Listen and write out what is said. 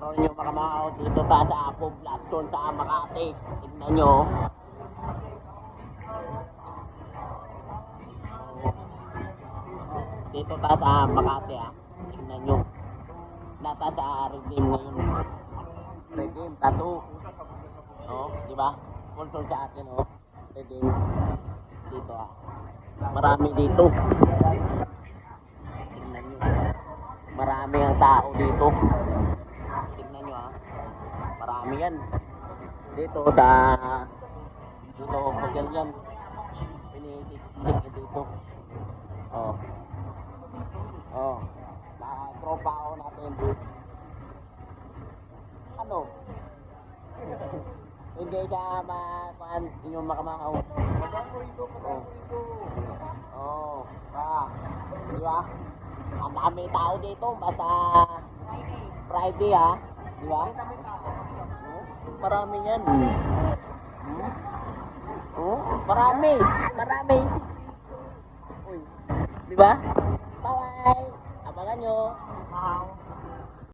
Meron nyo makamao dito ta sa poblasyon sa Makati. Tignan nyo. Dito ta sa Makati Tignan nyo. Nata sa Redeem ngayon. Redeem, tattoo. Di ba? Sponsor sa akin, Redeem. Dito Marami dito. Tignan nyo. Marami ang tao dito. Tignan nyo Marami yan. Dito hotel yan. Pinisik dito. Tropa ako natin. Ano? Hindi siya makuhan inyong makamahaw. Di ba? Ang dami tao dito. Basta Friday di ba? Marami yan. Marami. Uy. Di ba? Bye-bye. Abangan nyo.